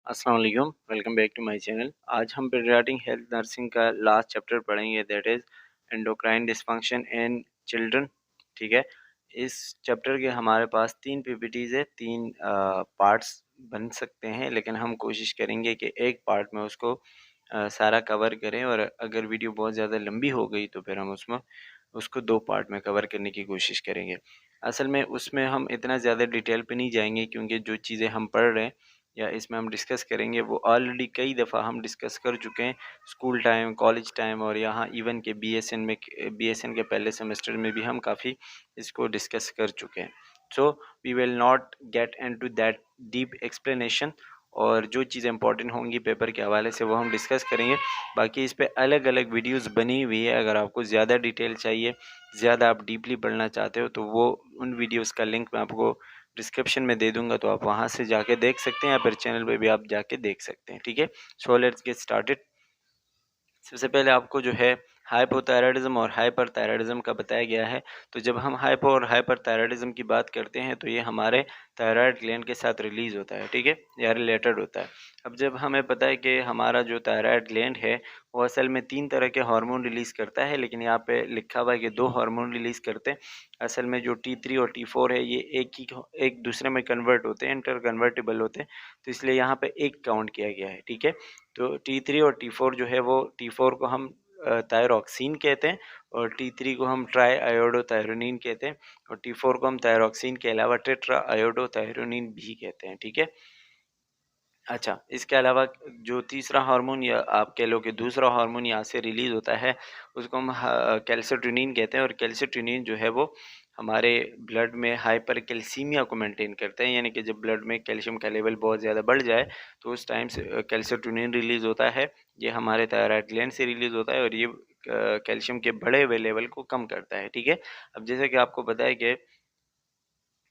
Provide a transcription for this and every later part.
अस्सलाम वालेकुम, welcome back to my channel. आज हम पीडियाट्रिक हेल्थ नर्सिंग का लास्ट चैप्टर पढ़ेंगे, that is endocrine dysfunction in children. ठीक है, इस चैप्टर के हमारे पास 3 पीपीटीज़ है, 3 पार्ट्स बन सकते हैं, लेकिन हम कोशिश करेंगे कि एक पार्ट में उसको सारा कवर करें, और अगर वीडियो बहुत ज़्यादा लंबी हो गई तो फिर हम उसमें उसको 2 पार्ट में कवर करने की कोशिश करेंगे। असल में उसमें हम इतना ज़्यादा डिटेल पे नहीं जाएंगे, क्योंकि जो चीज़ें हम पढ़ रहे हैं या इसमें हम डिस्कस करेंगे वो ऑलरेडी कई दफ़ा हम डिस्कस कर चुके हैं, स्कूल टाइम, कॉलेज टाइम, और यहाँ इवन के बीएसएन के पहले सेमेस्टर में भी हम काफ़ी इसको डिस्कस कर चुके हैं। So we will not get into that deep explanation, और जो चीज़ें इंपॉर्टेंट होंगी पेपर के हवाले से वो हम डिस्कस करेंगे। बाकी इस पे अलग अलग वीडियोस बनी हुई है, अगर आपको ज़्यादा डिटेल चाहिए, ज़्यादा आप डीपली पढ़ना चाहते हो, तो वो उन वीडियोस का लिंक मैं आपको डिस्क्रिप्शन में दे दूंगा, तो आप वहां से जाके देख सकते हैं, या फिर चैनल पे भी आप जाके देख सकते हैं। ठीक है, सो लेट्स गेट स्टार्टेड। सबसे पहले आपको जो है हाइपोथायराइडिज्म और हाइपरथायराइडिज्म का बताया गया है। तो जब हम हाइपो और हाइपरथायराइडिज्म की बात करते हैं तो ये हमारे थायराइड ग्लैंड के साथ रिलीज होता है, ठीक है, या रिलेटेड होता है। अब जब हमें पता है कि हमारा जो थायराइड ग्लैंड है वो असल में 3 तरह के हार्मोन रिलीज करता है, लेकिन यहाँ पे लिखा हुआ है कि 2 हार्मोन रिलीज करते हैं। असल में जो T3 और T4 है ये एक दूसरे में कन्वर्ट होते हैं, इंटर कन्वर्टेबल होते हैं, तो इसलिए यहाँ पे एक काउंट किया गया है। ठीक है, तो T3 और T4 जो है वो T4 को हम थायरॉक्सिन कहते हैं, और T3 को हम ट्राई आयोडोथायरोनिन कहते हैं, और T4 को हम थायरॉक्सिन के अलावा टेट्रा आयोडोथायरोनिन भी कहते हैं। ठीक है, अच्छा, इसके अलावा जो तीसरा हार्मोन या आप कह लो कि दूसरा हार्मोन यहाँ से रिलीज होता है, उसको हम कैल्सिटोनिन कहते हैं, और कैल्सिटोनिन जो है वो हमारे ब्लड में हाइपर कैल्सीमिया को मेंटेन करते हैं, यानी कि जब ब्लड में कैल्शियम का लेवल बहुत ज़्यादा बढ़ जाए तो उस टाइम से कैल्सिटोनिन रिलीज होता है। ये हमारे थायराइड ग्लैंड से रिलीज होता है, और ये कैल्शियम के बढ़े हुए लेवल को कम करता है। ठीक है, अब जैसे कि आपको पता है कि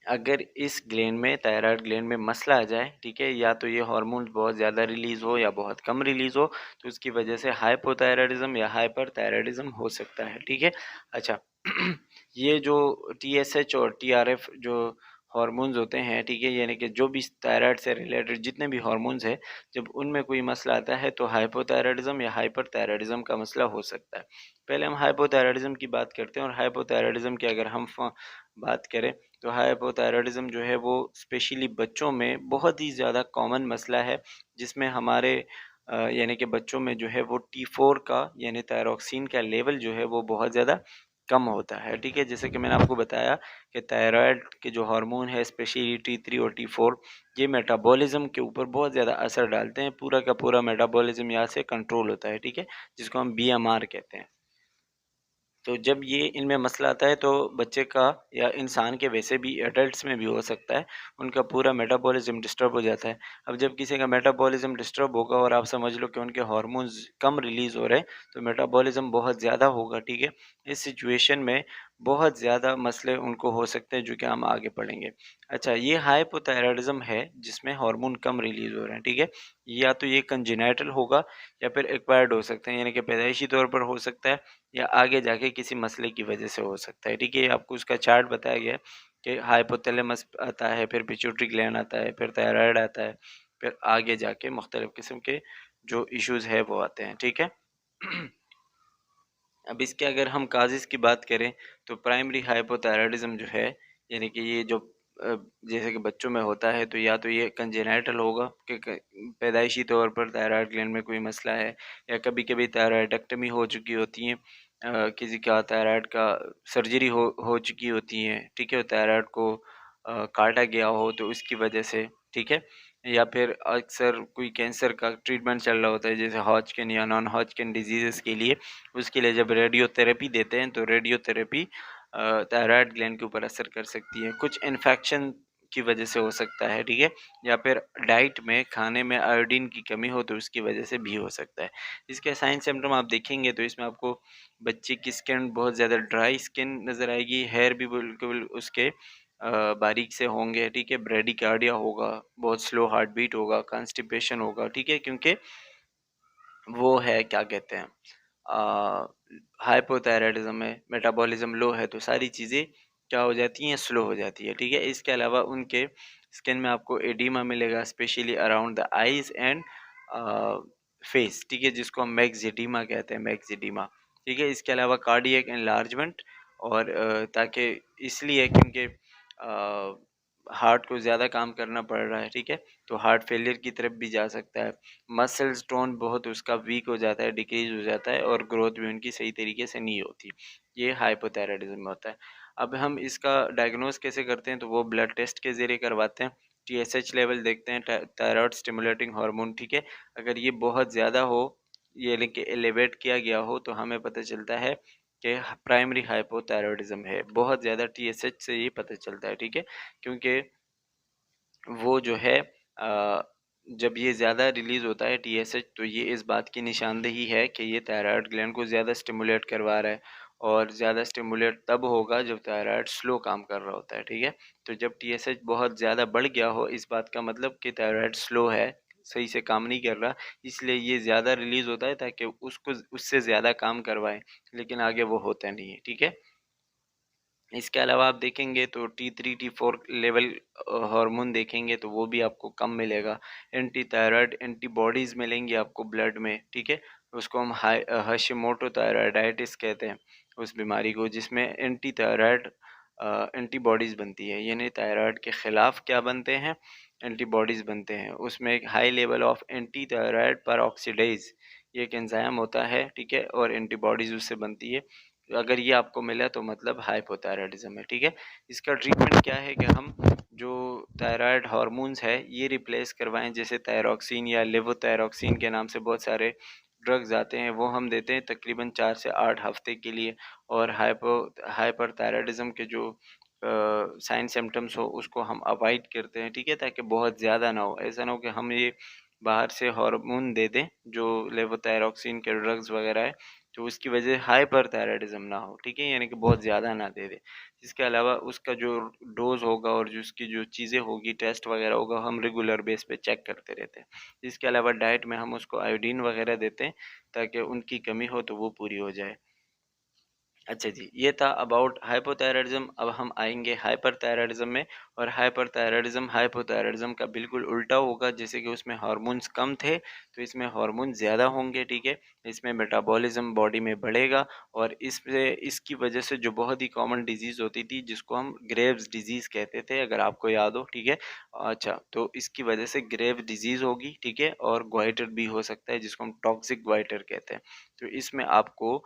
अगर इस ग्लैंड में, थायराइड ग्लैंड में मसला आ जाए, ठीक है, या तो ये हार्मोन बहुत ज़्यादा रिलीज हो या बहुत कम रिलीज हो, तो उसकी वजह से हाइपोथायराइडिज्म या हाइपरथायराइडिज्म हो सकता है। ठीक है, अच्छा ये जो TSH और TRF जो हार्मोन्स होते हैं, ठीक है, यानी कि जो भी थायराइड से रिलेटेड जितने भी हार्मोन्स हैं, जब उनमें कोई मसला आता है तो हाइपोथायराइडिज्म या हाइपरथायराइडिज्म का मसला हो सकता है। पहले हम हाइपोथायराइडिज्म की बात करते हैं, और हाइपोथायराइडिज्म की अगर हम बात करें तो हाइपोथायराइडिज्म जो है वो स्पेशली बच्चों में बहुत ही ज़्यादा कॉमन मसला है, जिसमें हमारे यानी कि बच्चों में जो है वो T4 का यानी थायरॉक्सिन का लेवल जो है वो बहुत ज़्यादा कम होता है। ठीक है, जैसे कि मैंने आपको बताया कि थायराइड के जो हार्मोन है स्पेशली T3 और T4, ये मेटाबॉलिज्म के ऊपर बहुत ज़्यादा असर डालते हैं, पूरा का पूरा मेटाबॉलिज्म यहाँ से कंट्रोल होता है। ठीक है, जिसको हम BMR कहते हैं। तो जब ये इनमें मसला आता है तो बच्चे का या इंसान के, वैसे भी एडल्ट्स में भी हो सकता है, उनका पूरा मेटाबॉलिज्म डिस्टर्ब हो जाता है। अब जब किसी का मेटाबॉलिज्म डिस्टर्ब होगा और आप समझ लो कि उनके हार्मोन्स कम रिलीज हो रहे हैं, तो मेटाबॉलिज्म बहुत ज़्यादा होगा। ठीक है, इस सिचुएशन में बहुत ज़्यादा मसले उनको हो सकते हैं, जो कि हम आगे पढ़ेंगे। अच्छा, ये हाइपोथायराइडिज्म है जिसमें हार्मोन कम रिलीज हो रहे हैं। ठीक है, या तो ये कंजेनाइटल होगा या फिर एक्वायर्ड हो सकते हैं, यानी कि पैदाइशी तौर पर हो सकता है, या आगे जाके किसी मसले की वजह से हो सकता है। ठीक है, आपको उसका चार्ट बताया गया है कि हाइपोथैलेमस आता है, फिर पिट्यूटरी ग्लैंड आता है, फिर थायराइड आता है, फिर आगे जाके मुख्तलिफ किस्म के जो इश्यूज है वो आते हैं। ठीक है, अब इसके अगर हम काजिज़ की बात करें तो प्राइमरी हाइपोथायराइडिज्म जो है, यानी कि ये जो जैसे कि बच्चों में होता है, तो या तो ये कंजेनाइटल होगा कि पैदाइशी तौर पर थायराइड ग्लैंड में कोई मसला है, या कभी कभी थायराइडेक्टमी हो चुकी होती है, किसी का थायराइड का सर्जरी हो चुकी होती है। ठीक है, थायराइड को काटा गया हो तो उसकी वजह से। ठीक है, या फिर अक्सर कोई कैंसर का ट्रीटमेंट चल रहा होता है, जैसे हॉजकिन या नॉन हॉजकिन डिजीज़ के लिए, उसके लिए जब रेडियोथेरेपी देते हैं तो रेडियोथेरेपी थायराइड ग्लैंड के ऊपर असर कर सकती है, कुछ इन्फेक्शन की वजह से हो सकता है। ठीक है, या फिर डाइट में, खाने में आयोडीन की कमी हो तो उसकी वजह से भी हो सकता है। इसके साइन सिम्टम आप देखेंगे तो इसमें आपको बच्चे की स्किन बहुत ज़्यादा ड्राई स्किन नज़र आएगी, हेयर भी बिल्कुल उसके बारीक से होंगे। ठीक है, ब्रेडिकार्डिया होगा, बहुत स्लो हार्ट बीट होगा, कॉन्स्टिपेशन होगा। ठीक है, क्योंकि वो है क्या कहते हैं, हाइपोथायराइडिज्म में मेटाबॉलिज्म लो है, तो सारी चीज़ें क्या हो जाती हैं, स्लो हो जाती है। ठीक है, इसके अलावा उनके स्किन में आपको एडिमा मिलेगा specially around the eyes and face, ठीक है, जिसको हम मैक्सिडीमा कहते हैं, मैक्सिडीमा, ठीक है। इसके अलावा कार्डियक एनलार्जमेंट, और ताकि इसलिए क्योंकि हार्ट को ज़्यादा काम करना पड़ रहा है, ठीक है, तो हार्ट फेलियर की तरफ भी जा सकता है। मसल्स टोन बहुत उसका वीक हो जाता है, डिक्रीज हो जाता है, और ग्रोथ भी उनकी सही तरीके से नहीं होती। ये हाइपोथायराइडिज्म में होता है। अब हम इसका डायग्नोस कैसे करते हैं, तो वो ब्लड टेस्ट के ज़रिए करवाते हैं। टीएसएच लेवल देखते हैं, थायराइड स्टिमुलेटिंग हार्मोन, ठीक है। अगर ये बहुत ज़्यादा हो, ये लेके एलिवेट किया गया हो, तो हमें पता चलता है कि प्राइमरी हाइपोथायराइडिज्म है। बहुत ज़्यादा टीएसएच से ये पता चलता है, ठीक है, क्योंकि वो जो है जब ये ज़्यादा रिलीज़ होता है टीएसएच, तो ये इस बात की निशानदेही है कि ये थायराइड ग्लैंड को ज़्यादा स्टिमुलेट करवा रहा है, और ज़्यादा स्टिमुलेट तब होगा जब थायराइड स्लो काम कर रहा होता है, ठीक है। तो जब टीएसएच बहुत ज़्यादा बढ़ गया हो, इस बात का मतलब कि थायराइड स्लो है, सही से काम नहीं कर रहा, इसलिए ये ज़्यादा रिलीज़ होता है ताकि उसको उससे ज़्यादा काम करवाएं, लेकिन आगे वो होता नहीं है, ठीक है। इसके अलावा आप देखेंगे तो T3 T4 लेवल हार्मोन देखेंगे तो वो भी आपको कम मिलेगा। एंटी थायराइड एंटीबॉडीज़ मिलेंगी आपको ब्लड में, ठीक है। उसको हम हाशिमोटो थायराइडाइटिस कहते हैं, उस बीमारी को, जिसमें एंटी थायराइड एंटीबॉडीज़ बनती है, यानी थायराइड के ख़िलाफ़ क्या बनते हैं, एंटीबॉडीज़ बनते हैं। उसमें एक high level of anti thyroid peroxidase, ये एक एंजाइम होता है, ठीक है, और एंटीबॉडीज़ उससे बनती है। अगर ये आपको मिला तो मतलब हाइपोथायराइडिज्म है, ठीक है। इसका ट्रीटमेंट क्या है कि हम जो थायराइड हार्मोन्स है ये रिप्लेस करवाएं, जैसे थायरोक्सिन या लेवोथायरोक्सिन के नाम से बहुत सारे ड्रग्स आते हैं, वो हम देते हैं तकरीबन 4 से 8 हफ्ते के लिए। और हाइपरथायराइडिज्म के जो साइन सिम्टम्स हो उसको हम अवॉइड करते हैं, ठीक है, ताकि बहुत ज़्यादा ना हो। ऐसा ना हो कि हम ये बाहर से हार्मोन दे दें जो लेवोथायरोक्सिन के ड्रग्स वगैरह है, तो उसकी वजह हाइपरथायराइडिज्म ना हो, ठीक है, यानी कि बहुत ज़्यादा ना दे दे। इसके अलावा उसका जो डोज होगा और जो उसकी जो चीज़ें होगी, टेस्ट वगैरह होगा, हम रेगुलर बेस पे चेक करते रहते हैं। इसके अलावा डाइट में हम उसको आयोडीन वगैरह देते हैं ताकि उनकी कमी हो तो वो पूरी हो जाए। अच्छा जी, ये था अबाउट हाइपोथायराइडिज्म। अब हम आएंगे हाइपरथायराइडिज्म में। और हाइपरथायराइडिज्म हाइपोथायराइडिज्म का बिल्कुल उल्टा होगा, जैसे कि उसमें हार्मोन्स कम थे तो इसमें हार्मोन ज़्यादा होंगे, ठीक है। इसमें मेटाबॉलिज्म बॉडी में बढ़ेगा, और इससे इसकी वजह से जो बहुत ही कॉमन डिजीज़ होती थी जिसको हम ग्रेव्स डिजीज़ कहते थे, अगर आपको याद हो, ठीक है। अच्छा, तो इसकी वजह से ग्रेव डिजीज़ होगी, ठीक है, और ग्वाइटर भी हो सकता है जिसको हम टॉक्सिक ग्वाइटर कहते हैं। तो इसमें आपको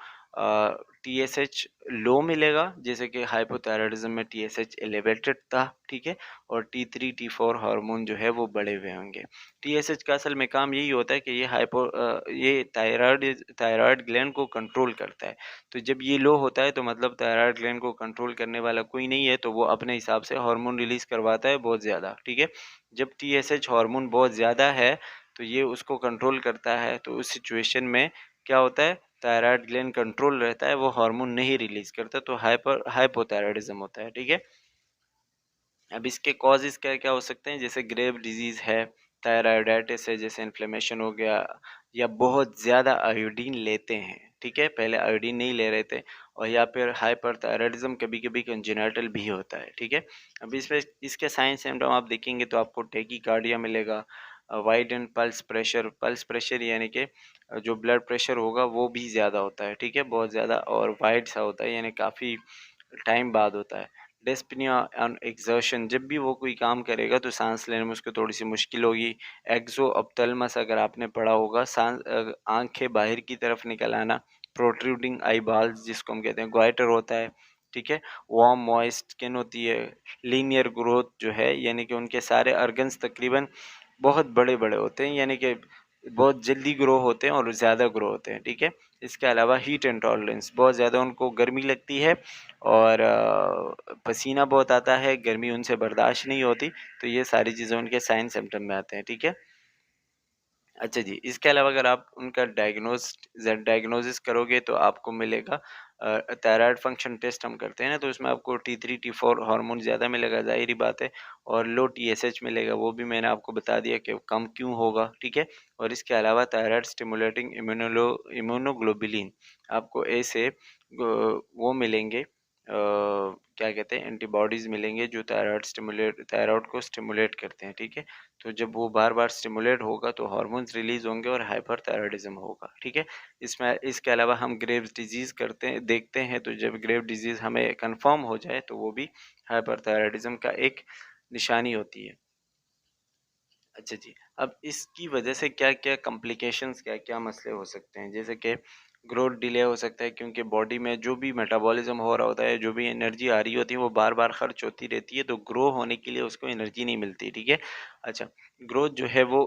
टीएसएच लो मिलेगा, जैसे कि हाइपोथायराइडिज्म में टीएसएच एलिवेटेड था, ठीक है, और T3 T4 हार्मोन जो है वो बढ़े हुए होंगे। टीएसएच का असल में काम यही होता है कि ये थायराइड ग्लैंड को कंट्रोल करता है। तो जब ये लो होता है तो मतलब थायराइड ग्लैंड को कंट्रोल करने वाला कोई नहीं है, तो वो अपने हिसाब से हार्मोन रिलीज करवाता है बहुत ज़्यादा, ठीक है। जब टीएसएच हार्मोन बहुत ज़्यादा है तो ये उसको कंट्रोल करता है, तो उस सिचुएशन में क्या होता है, थायराइड ग्लैंड कंट्रोल रहता है, वो हार्मोन नहीं रिलीज करता, तो हाइपोथायराइडिज्म होता है, ठीक है। अब इसके कॉजेज क्या क्या हो सकते हैं, जैसे ग्रेव डिजीज है, थायराइडाइटिस है, जैसे इन्फ्लेमेशन हो गया, या बहुत ज़्यादा आयोडीन लेते हैं, ठीक है, पहले आयोडीन नहीं ले रहे थे, और या फिर हाइपरथायराइडिज्म कभी कभी कंजेनिटल भी होता है, ठीक है। अब इसमें इसके साइन सिम्टम आप देखेंगे तो आपको टेकीकार्डिया मिलेगा, वाइड एंड पल्स प्रेशर यानी कि जो ब्लड प्रेशर होगा वो भी ज़्यादा होता है, ठीक है, बहुत ज़्यादा, और वाइड सा होता है, यानी काफ़ी टाइम बाद होता है। डेस्पनिया ऑन एक्सर्शन, जब भी वो कोई काम करेगा तो सांस लेने में उसको थोड़ी सी मुश्किल होगी। एक्सो अपथल्मस, अगर आपने पढ़ा होगा, आंखें बाहर की तरफ निकल आना। प्रोट्रूडिंग आई बाल्स, जिसको हम कहते हैं ग्वाइटर होता है, ठीक है। वार्म मॉइस्ट स्किन होती है। लीनियर ग्रोथ जो है, यानी कि उनके सारे अर्गन्स तकरीबन बहुत बड़े बड़े होते हैं, यानी कि बहुत जल्दी ग्रो होते हैं और ज़्यादा ग्रो होते हैं, ठीक है। इसके अलावा हीट इंटॉलरेंस, बहुत ज़्यादा उनको गर्मी लगती है, और पसीना बहुत आता है, गर्मी उनसे बर्दाश्त नहीं होती, तो ये सारी चीज़ें उनके साइन सिम्टम में आते हैं, ठीक है। अच्छा जी, इसके अलावा अगर आप उनका डायग्नोसिस करोगे तो आपको मिलेगा थायराइड फंक्शन टेस्ट हम करते हैं ना, तो इसमें आपको T3 T4 हार्मोन ज़्यादा मिलेगा, ज़ाहिर बात है, और लो टीएसएच मिलेगा, वो भी मैंने आपको बता दिया कि कम क्यों होगा, ठीक है। और इसके अलावा थायराइड स्टिमुलेटिंग इम्यूनोग्लोबुलिन आपको ए से वो मिलेंगे, क्या कहते हैं एंटीबॉडीज़ मिलेंगे जो थायराइड को स्टिमुलेट करते हैं, ठीक है। तो जब वो बार बार स्टिमुलेट होगा तो हार्मोन्स रिलीज होंगे और हाइपरथायराइडिज्म होगा, ठीक है। इसमें इसके अलावा हम ग्रेव्स डिजीज़ देखते हैं, तो जब ग्रेव डिजीज़ हमें कंफर्म हो जाए तो वो भी हाइपरथायराइडिज्म का एक निशानी होती है। अच्छा जी, अब इसकी वजह से क्या क्या कॉम्प्लिकेशंस, क्या क्या मसले हो सकते हैं, जैसे कि ग्रोथ डिले हो सकता है क्योंकि बॉडी में जो भी मेटाबॉलिज्म हो रहा होता है, जो भी एनर्जी आ रही होती है वो बार बार खर्च होती रहती है, तो ग्रो होने के लिए उसको एनर्जी नहीं मिलती, ठीक है। अच्छा, ग्रोथ जो है वो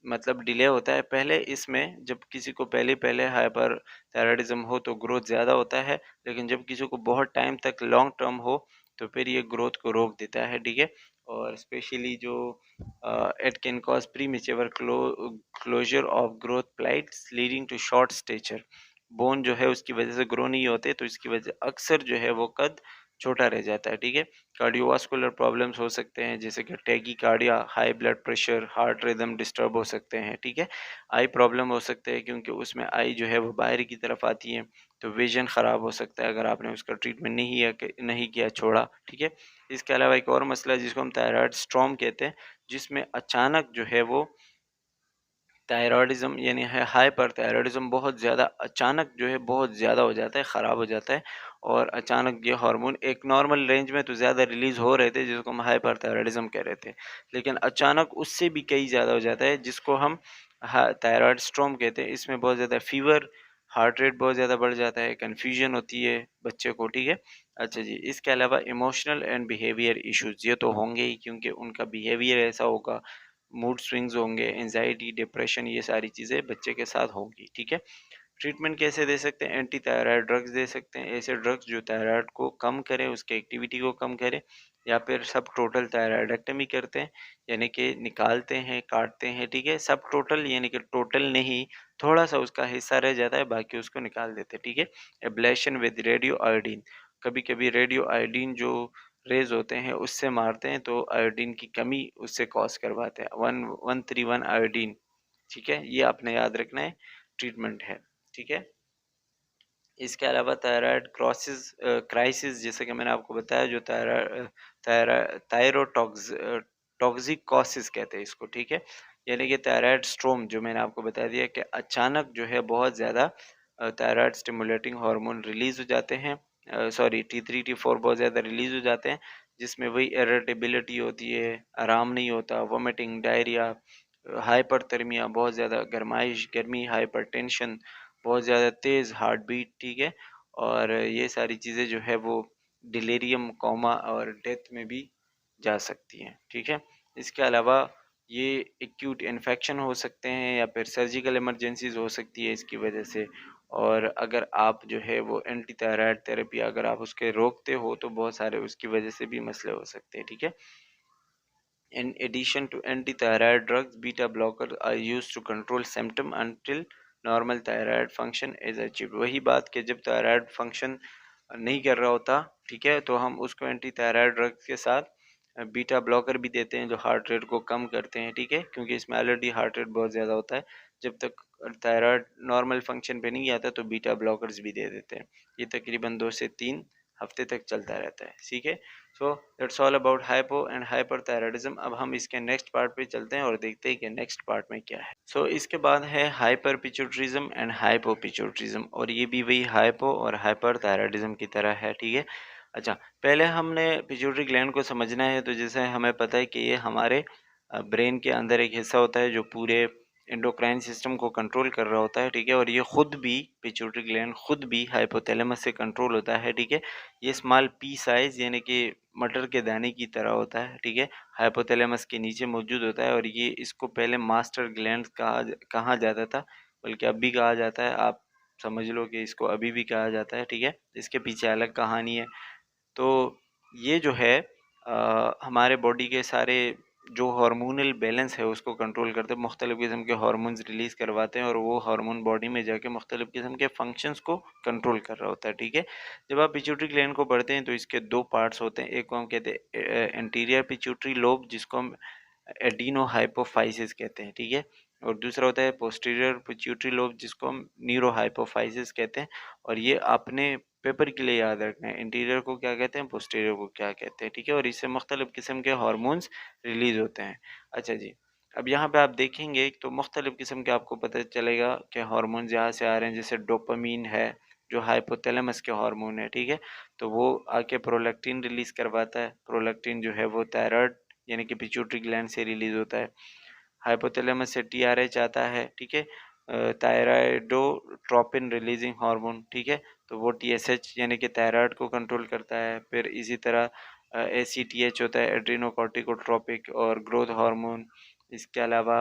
मतलब डिले होता है। पहले इसमें जब किसी को पहले पहले हाइपर थायराइडिज्म हो तो ग्रोथ ज़्यादा होता है, लेकिन जब किसी को बहुत टाइम तक लॉन्ग टर्म हो तो फिर ये ग्रोथ को रोक देता है, ठीक है। और स्पेशली जो it can cause premature closure of growth plates leading to short stature। Bone जो है उसकी वजह से ग्रो नहीं होते, तो इसकी वजह अक्सर जो है वो कद छोटा रह जाता है, ठीक है। कार्डियोवास्कुलर प्रॉब्लम्स हो सकते हैं जैसे कि tachycardia, high blood pressure, heart rhythm disturb हो सकते हैं, ठीक है। आई प्रॉब्लम हो सकते हैं क्योंकि उसमें आई जो है वो बाहर की तरफ आती है, तो विजन ख़राब हो सकता है अगर आपने उसका ट्रीटमेंट नहीं किया, छोड़ा, ठीक है। इसके अलावा एक और मसला है जिसको हम थायराइड स्ट्रॉम कहते हैं, जिसमें अचानक जो है वो थायरॉयडिज्म यानी है हाइपर थायरॉयडिज्म बहुत ज़्यादा अचानक जो है बहुत ज़्यादा हो जाता है, ख़राब हो जाता है। और अचानक ये हार्मोन एक नॉर्मल रेंज में तो ज़्यादा रिलीज़ हो रहे थे जिसको हम हाइपर थायरॉयडिज्म कह रहे थे, लेकिन अचानक उससे भी कई ज़्यादा हो जाता है जिसको हम थायराइड स्ट्रोम कहते हैं। इसमें बहुत ज़्यादा फीवर, हार्ट रेट बहुत ज़्यादा बढ़ जाता है, कन्फ्यूजन होती है बच्चे को, ठीक है। अच्छा जी, इसके अलावा इमोशनल एंड बिहेवियर इश्यूज़ ये तो होंगे ही क्योंकि उनका बिहेवियर ऐसा होगा, मूड स्विंग्स होंगे, एंजाइटी, डिप्रेशन, ये सारी चीज़ें बच्चे के साथ होंगी, ठीक है। ट्रीटमेंट कैसे दे सकते हैं? एंटी थायराइड ड्रग्स दे सकते हैं, ऐसे ड्रग्स जो थायराइड को कम करें, उसके एक्टिविटी को कम करें, या फिर सब टोटल थायराइडेक्टमी करते हैं, यानी कि निकालते हैं, काटते हैं, ठीक है। सब टोटल यानी कि टोटल नहीं, थोड़ा सा उसका हिस्सा रह जाता है, बाकी उसको निकाल देते हैं, ठीक है। एब्लेशन विद रेडियो आयोडीन, कभी कभी रेडियो आयोडीन जो रेज होते हैं उससे मारते हैं, तो आयोडीन की कमी उससे कॉज करवाते हैं, 1131 आयोडीन, ठीक है। ये आपने याद रखना है, ट्रीटमेंट है, ठीक है। इसके अलावा थायराइड क्राइसिस, जैसे कि मैंने आपको बताया, जो थायरोटॉक्स टॉक्सिकोसिस कहते हैं इसको, ठीक है। यानी कि थायराइड स्ट्रोम जो मैंने आपको बता दिया कि अचानक जो है बहुत ज़्यादा थायराइड स्टिमुलेटिंग हार्मोन रिलीज हो जाते हैं, सॉरी T3 T4 बहुत ज़्यादा रिलीज हो जाते हैं, जिसमें वही इरिटेबिलिटी होती है, आराम नहीं होता, वोमिटिंग, डायरिया, हाइपरथर्मिया, बहुत ज़्यादा गर्माइश, गर्मी, हाइपरटेंशन, बहुत ज़्यादा तेज़ हार्ट बीट, ठीक है। और ये सारी चीज़ें जो है वो डिलीरियम, कोमा और डेथ में भी जा सकती हैं, ठीक है। इसके अलावा ये एक्यूट इन्फेक्शन हो सकते हैं या फिर सर्जिकल इमरजेंसीज हो सकती है इसकी वजह से। और अगर आप जो है वो एंटी थायराइड थेरेपी अगर आप उसके रोकते हो तो बहुत सारे उसकी वजह से भी मसले हो सकते हैं, ठीक है। In addition to anti-thyroid drugs, beta blockers are used to control symptom until normal thyroid function is achieved। वही बात कि जब थायराइड फंक्शन नहीं कर रहा होता, ठीक है, तो हम उसको एंटी थायराइड ड्रग्स के साथ बीटा ब्लॉकर भी देते हैं जो हार्ट रेट को कम करते हैं, ठीक है, क्योंकि इसमें ऑलरेडी हार्ट रेट बहुत ज़्यादा होता है। जब तक थायराइड नॉर्मल फंक्शन पे नहीं आता तो बीटा ब्लॉकर्स भी दे देते हैं। ये तकरीबन 2 से 3 हफ्ते तक चलता रहता है, ठीक है। So that's all about hypo and hyperthyroidism. अब हम इसके नेक्स्ट पार्ट पे चलते हैं और देखते हैं कि नेक्स्ट पार्ट में क्या है। सो इसके बाद है हाइपर पिट्यूटरिज्म एंड हाइपोपिट्यूटरिज्म, और ये भी वही हाइपो और हाइपरथायराइडिज्म की तरह है, ठीक है। अच्छा, पहले हमने पिट्यूटरी ग्लैंड को समझना है, तो जैसे हमें पता है कि ये हमारे ब्रेन के अंदर एक हिस्सा होता है जो पूरे एंडोक्राइन सिस्टम को कंट्रोल कर रहा होता है, ठीक है। और ये खुद भी, पिट्यूटरी ग्लैंड खुद भी हाइपोथैलेमस से कंट्रोल होता है, ठीक है। ये स्मॉल पी साइज यानी कि मटर के दाने की तरह होता है, ठीक है। हाइपोथैलेमस के नीचे मौजूद होता है, और ये इसको पहले मास्टर ग्लैंड कहा जाता था, बल्कि अब भी कहा जाता है। आप समझ लो कि इसको अभी भी कहा जाता है, ठीक है। इसके पीछे अलग कहानी है। तो ये जो है हमारे बॉडी के सारे जो हार्मोनल बैलेंस है उसको कंट्रोल करते हैं, मुख्तलिफ़ किस्म के हार्मोन्स रिलीज़ करवाते हैं, और वो हार्मोन बॉडी में जाके मुख्तलिफ़ किस्म के फंक्शंस को कंट्रोल कर रहा होता है, ठीक है। जब आप पिट्यूटरी ग्लैंड को पढ़ते हैं तो इसके 2 पार्ट्स होते हैं, एक को हम कहते हैं एंटीरियर पिट्यूटरी लोब जिसको हम एडिनो हाइपोफाइसिस कहते हैं, ठीक है। और दूसरा होता है पोस्टीरियर पिट्यूटरी लोब जिसको हम न्यूरो हाइपोफाइसिस कहते हैं। और ये अपने पेपर के लिए याद रखना है, इंटीरियर को क्या कहते हैं, पोस्टीरियर को क्या कहते हैं, ठीक है। और इससे मुख्तलिफ किस्म के हार्मोन्स रिलीज होते हैं। अच्छा जी, अब यहाँ पे आप देखेंगे तो मुख्तलिफ किस्म के आपको पता चलेगा कि हार्मोन्स यहाँ से आ रहे हैं। जैसे डोपामीन है जो हाइपोथैलेमस के हार्मोन है, ठीक है, तो वो आके प्रोलैक्टिन रिलीज करवाता है। प्रोलैक्टिन जो है वो थायराइड यानी कि पिट्यूटरी ग्लैंड से रिलीज होता है। हाइपोथैलेमस से टीआरएच आता है, ठीक है, थायराइडोट्रोपिन रिलीजिंग हार्मोन, ठीक है, तो वो टीएसएच यानी कि थायराइड को कंट्रोल करता है। फिर इसी तरह एसीटीएच होता है, एड्रीनोकॉर्टिकोट्रोपिक और ग्रोथ हार्मोन। इसके अलावा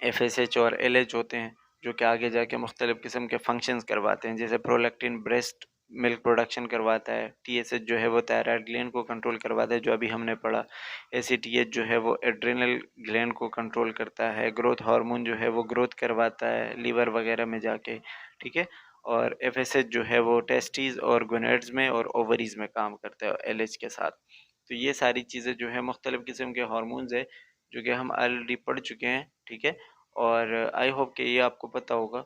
एफएसएच और एलएच होते हैं जो कि आगे जाके मुख्तलिफ किस्म के फंक्शंस करवाते हैं। जैसे प्रोलैक्टिन ब्रेस्ट मिल्क प्रोडक्शन करवाता है, टीएसएच जो है वो थायराइड ग्लैंड को कंट्रोल करवाता है जो अभी हमने पढ़ा, एसीटीएच जो है वो एड्रिनल ग्लैंड को कंट्रोल करता है, ग्रोथ हार्मोन जो है वो ग्रोथ करवाता है लीवर वगैरह में जाके, ठीक है, और एफएसएच जो है वो टेस्टीज और गोनेड्स में और ओवरीज में काम करता है एलएच के साथ। तो ये सारी चीज़ें जो है मुख्तलिफ किस्म के हार्मोन्स है जो कि हम ऑलरेडी पढ़ चुके हैं, ठीक है। और आई होप कि ये आपको पता होगा।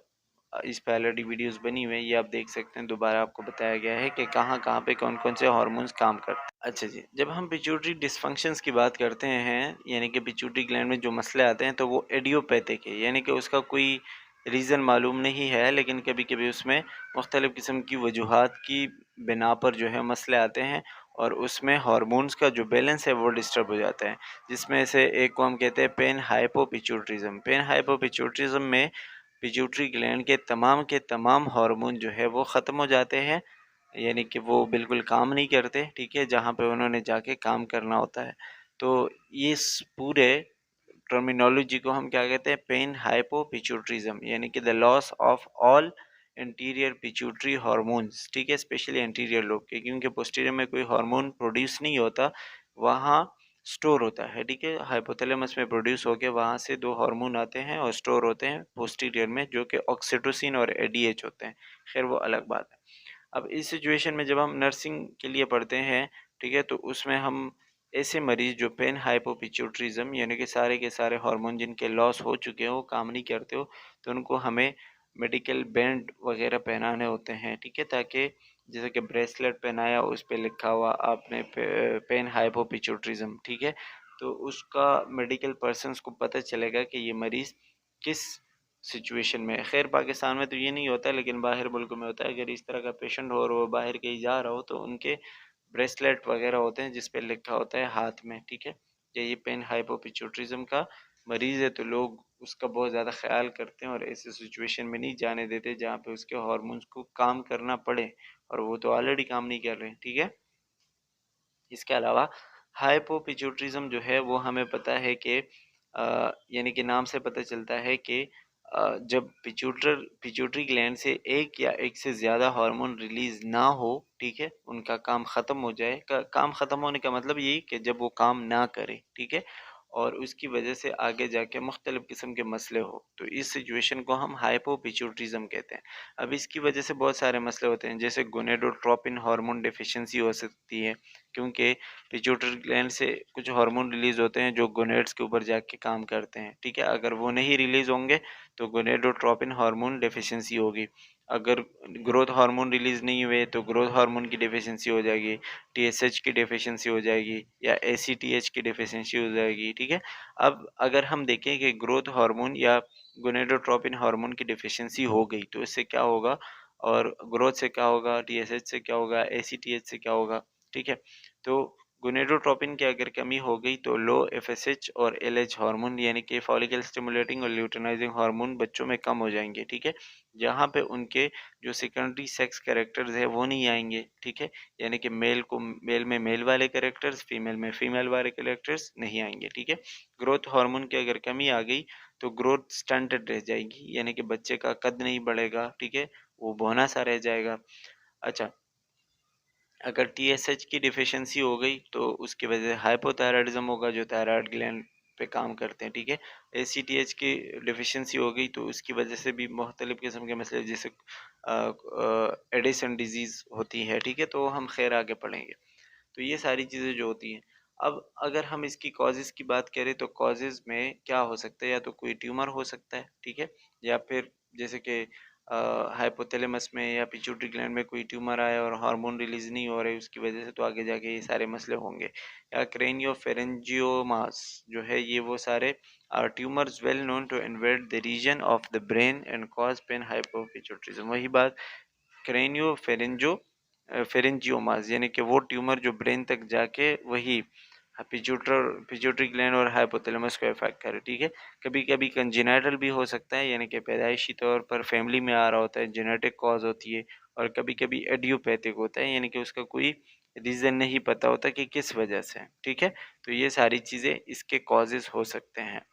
इस पे ऑलरेडी वीडियोस बनी हुई है, ये आप देख सकते हैं। दोबारा आपको बताया गया है कि कहाँ कहाँ पे कौन कौन से हार्मोन्स काम करते हैं। अच्छा जी, जब हम पिट्यूटरी डिसफंक्शंस की बात करते हैं यानी कि पिट्यूटरी ग्लैंड में जो मसले आते हैं तो वो एडियोपैथिक है, यानी कि उसका कोई रीज़न मालूम नहीं है, लेकिन कभी कभी उसमें मुख्तलिफ़ किस्म की वजूहात की बिना पर जो है मसले आते हैं और उसमें हार्मोन्स का जो बैलेंस है वो डिस्टर्ब हो जाता है। जिसमें से एक को हम कहते हैं पेन हाइपोपिट्यूटरिज्म। पेन हाइपोपिट्यूटरिज्म में पिट्यूटरी ग्लैंड के तमाम हार्मोन जो है वो ख़त्म हो जाते हैं, यानी कि वो बिल्कुल काम नहीं करते, ठीक है, जहाँ पे उन्होंने जाके काम करना होता है। तो इस पूरे टर्मिनोलॉजी को हम क्या कहते हैं, पेन हाइपोपिट्यूटरिज्म, यानी कि the loss of all interior pituitary hormones, ठीक है, स्पेशली इंटीरियर लोब के, क्योंकि पोस्टीरियर में कोई हार्मोन प्रोड्यूस नहीं होता, वहाँ स्टोर होता है, ठीक है। हाइपोथैलेमस में प्रोड्यूस होके वहाँ से दो हार्मोन आते हैं और स्टोर होते हैं पोस्टीरियर में, जो कि ऑक्सीटोसिन और एडीएच होते हैं। खैर वो अलग बात है। अब इस सिचुएशन में जब हम नर्सिंग के लिए पढ़ते हैं, ठीक है, तो उसमें हम ऐसे मरीज जो पेन हाइपोपिट्यूटरिज्म यानी कि सारे के सारे हार्मोन जिनके लॉस हो चुके हो, काम नहीं करते हो, तो उनको हमें मेडिकल बैंड वगैरह पहनाने होते हैं, ठीक है, ताकि जैसे कि ब्रेसलेट पहनाया उस पर लिखा हुआ आपने पेन हाइपोपिट्यूटरिज्म, ठीक है, तो उसका मेडिकल पर्सनस को पता चलेगा कि ये मरीज़ किस सिचुएशन में है। खैर पाकिस्तान में तो ये नहीं होता, लेकिन बाहर मुल्कों में होता है। अगर इस तरह का पेशेंट हो और वो बाहर कहीं जा रहा हो तो उनके ब्रेसलेट वगैरह होते हैं जिस पे लिखा होता है हाथ में, ठीक है, कि ये पेन हाइपोपिट्यूटरिज्म का मरीज़ है, तो लोग उसका बहुत ज़्यादा ख्याल करते हैं और ऐसे सिचुएशन में नहीं जाने देते जहाँ पे उसके हार्मोन्स को काम करना पड़े, और वो तो ऑलरेडी काम नहीं कर रहे हैं, ठीक है। इसके अलावा हाइपोपिट्यूटरिज्म जो है वो हमें पता है कि यानी कि नाम से पता चलता है कि जब पिट्यूटरी ग्लैंड से एक या एक से ज़्यादा हार्मोन रिलीज ना हो, ठीक है, उनका काम ख़त्म हो जाए। काम ख़त्म होने का मतलब यही कि जब वो काम ना करे, ठीक है, और उसकी वजह से आगे जाके मुख्तलिफ़ किस्म के मसले हो, तो इस सिचुएशन को हम हाइपोपिट्यूटरिज्म कहते हैं। अब इसकी वजह से बहुत सारे मसले होते हैं, जैसे गोनेडोट्रोपिन हार्मोन डेफिशिएंसी हो सकती है, क्योंकि पिट्यूटरी ग्लैंड से कुछ हार्मोन रिलीज होते हैं जो गोनेड्स के ऊपर जाके काम करते हैं, ठीक है। अगर वो नहीं रिलीज होंगे तो गोनेडोट्रोपिन हार्मोन डेफिशिएंसी होगी। अगर ग्रोथ हार्मोन रिलीज नहीं हुए तो ग्रोथ हार्मोन की डेफिशिएंसी हो जाएगी, टीएसएच की डेफिशिएंसी हो जाएगी या एसीटीएच की डेफिशिएंसी हो जाएगी, ठीक है। अब अगर हम देखें कि ग्रोथ हार्मोन या गोनेडोट्रोपिन हार्मोन की डेफिशिएंसी हो गई तो इससे क्या होगा, और ग्रोथ से क्या होगा, टीएसएच से क्या होगा, एसीटीएच से क्या होगा, ठीक है। तो गोनेडोट्रोपिन की अगर कमी हो गई तो लो एफएसएच और एलएच हार्मोन यानी कि फॉलिकल स्टिमुलेटिंग और ल्यूटिनाइजिंग हार्मोन बच्चों में कम हो जाएंगे, ठीक है, जहाँ पे उनके जो सेकेंडरी सेक्स कैरेक्टर्स है वो नहीं आएंगे, ठीक है, यानी कि मेल में मेल वाले कैरेक्टर्स, फीमेल में फीमेल वाले कैरेक्टर्स नहीं आएंगे, ठीक है। ग्रोथ हार्मोन की अगर कमी आ गई तो ग्रोथ स्टंटेड रह जाएगी, यानी कि बच्चे का कद नहीं बढ़ेगा, ठीक है, वो बौना सा रह जाएगा। अच्छा, अगर टीएसएच की डिफिशियंसी हो गई तो उसकी वजह से हाइपोथायराइडिज्म होगा जो थायराइड ग्लैंड पे काम करते हैं, ठीक है। एसीटीएच की डिफिशियंसी हो गई तो उसकी वजह से भी मुख्तलिफ किस्म के मसले जैसे एडिसन डिजीज़ होती है, ठीक है, तो हम खैर आगे पढ़ेंगे। तो ये सारी चीज़ें जो होती हैं। अब अगर हम इसकी कॉजेज़ की बात करें तो कॉजेज़ में क्या हो सकता है, या तो कोई ट्यूमर हो सकता है, ठीक है, या फिर जैसे कि हाइपोथैलेमस में या पिट्यूटरी ग्लैंड में कोई ट्यूमर आया और हार्मोन रिलीज नहीं हो रहे उसकी वजह से, तो आगे जाके ये सारे मसले होंगे। या क्रेनियोफेरेंजियोमास जो है, ये वो सारे tumours well known to invade the region of the brain and cause pain hypopituitarism. वही बात, क्रेनियोफेरेंजो फेरेंजियोमास यानी कि वो ट्यूमर जो ब्रेन तक जाके वही पिट्यूटरी ग्लैंड और हाइपोथैलेमस को इफेक्ट करे। ठीक है, कभी कभी कंजेनाइटल भी हो सकता है, यानी कि पैदाइशी तौर पर फैमिली में आ रहा होता है, जेनेटिक कॉज होती है। और कभी कभी एडियोपैथिक होता है, यानी कि उसका कोई रीज़न नहीं पता होता कि किस वजह से। ठीक है, तो ये सारी चीज़ें इसके कॉजेज़ हो सकते हैं।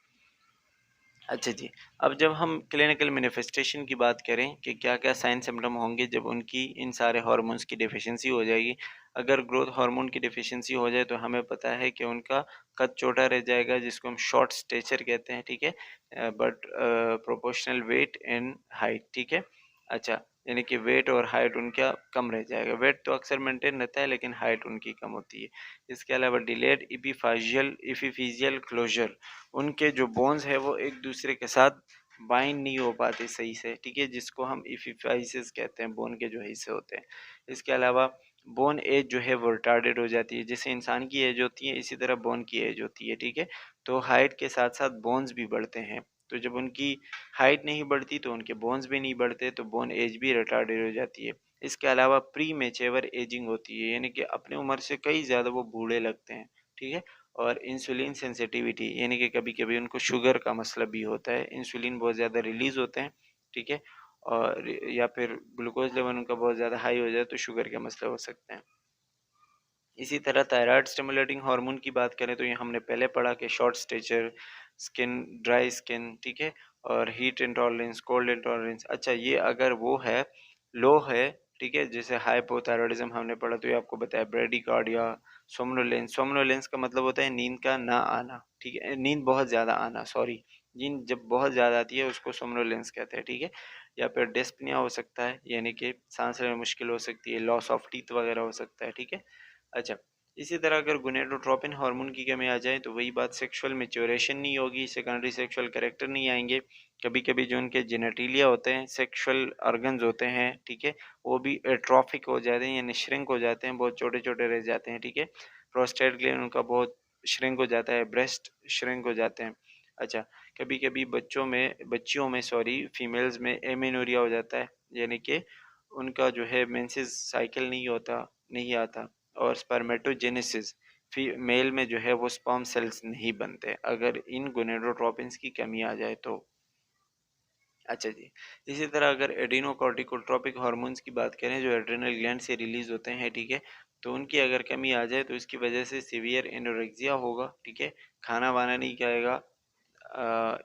अच्छा जी, अब जब हम क्लिनिकल मैनिफेस्टेशन की बात करें कि क्या क्या साइन सिम्टम होंगे जब उनकी इन सारे हार्मोन्स की डिफिशिएंसी हो जाएगी। अगर ग्रोथ हार्मोन की डिफिशिएंसी हो जाए तो हमें पता है कि उनका कद छोटा रह जाएगा, जिसको हम शॉर्ट स्टेचर कहते हैं। ठीक है, but proportional weight and height. ठीक है, अच्छा, यानी कि वेट और हाइट उनका कम रह जाएगा। वेट तो अक्सर मेंटेन रहता है लेकिन हाइट उनकी कम होती है। इसके अलावा डिलेड इपिफिजियल क्लोजर, उनके जो बोन्स है वो एक दूसरे के साथ बाइंड नहीं हो पाते सही से। ठीक है, जिसको हम इफिफाइसिस कहते हैं, बोन के जो हिस्से होते हैं। इसके अलावा बोन एज जो है वो रिटार्डेड हो जाती है, जैसे इंसान की एज होती है इसी तरह बोन की एज होती है। ठीक है, तो हाइट के साथ साथ बोन्स भी बढ़ते हैं, तो जब उनकी हाइट नहीं बढ़ती तो उनके बोन्स भी नहीं बढ़ते, तो बोन एज भी रिटार्डेड हो जाती है। इसके अलावा प्री मेच्योर एजिंग होती है, यानी कि अपनी उम्र से कई ज़्यादा वो बूढ़े लगते हैं। ठीक है, और इंसुलिन सेंसिटिविटी, यानी कि कभी कभी उनको शुगर का मसला भी होता है, इंसुलिन बहुत ज़्यादा रिलीज होते हैं। ठीक है, और या फिर ग्लूकोज लेवल उनका बहुत ज़्यादा हाई हो जाए तो शुगर के मसले हो सकते हैं। इसी तरह थायराइड स्टिमुलेटिंग हार्मोन की बात करें तो ये हमने पहले पढ़ा कि short stature, skin dry skin, ठीक है, और हीट इंटॉलरेंस, कोल्ड इंटॉलरेंस। अच्छा, ये अगर वो है लो है, ठीक है, जैसे हाइपोथायरॉयडिज्म हमने पढ़ा तो ये आपको बताया ब्रेडिकार्डिया, सोमनोलेंस। सोमनोलेंस का मतलब होता है नींद का ना आना। ठीक है, नींद बहुत ज़्यादा आना, सॉरी, नींद जब बहुत ज़्यादा आती है उसको सोमनोलेंस कहते हैं। ठीक है, या फिर डिस्पनिया हो सकता है, यानी कि सांस लेने में मुश्किल हो सकती है, लॉस ऑफ टीथ वगैरह हो सकता है। ठीक है, अच्छा, इसी तरह अगर गोनेडोट्रोपिन हार्मोन की कमी आ जाए तो वही बात, सेक्सुअल मेच्योरेशन नहीं होगी, सेकेंडरी सेक्सुअल कैरेक्टर नहीं आएंगे। कभी कभी जो उनके जेनेटिलिया होते हैं, सेक्सुअल ऑर्गन्स होते हैं, ठीक है, वो भी एट्रोफिक हो जाते हैं, यानी श्रिंक हो जाते हैं, बहुत छोटे छोटे रह जाते हैं। ठीक है, प्रोस्टेट ग्लैंड उनका बहुत श्रिंक हो जाता है, ब्रेस्ट श्रिंक हो जाते हैं। अच्छा, कभी कभी बच्चियों में सॉरी फीमेल्स में एमेनोरिया हो जाता है, यानी कि उनका जो है मेंसेस साइकिल नहीं आता। और स्पर्मेटोजेनेसिस, मेल में जो है वो स्पर्म सेल्स नहीं बनते अगर इन गोनेडोट्रोपिन्स की कमी आ जाए तो। अच्छा जी, इसी तरह अगर एडिनोकॉर्टिकोट्रोपिक हार्मोन्स की बात करें जो एड्रेनल ग्लैंड से रिलीज होते हैं, ठीक है, तो उनकी अगर कमी आ जाए तो इसकी वजह से सीवियर एनोरेक्सिया होगा। ठीक है, खाना वाना नहीं खाएगा,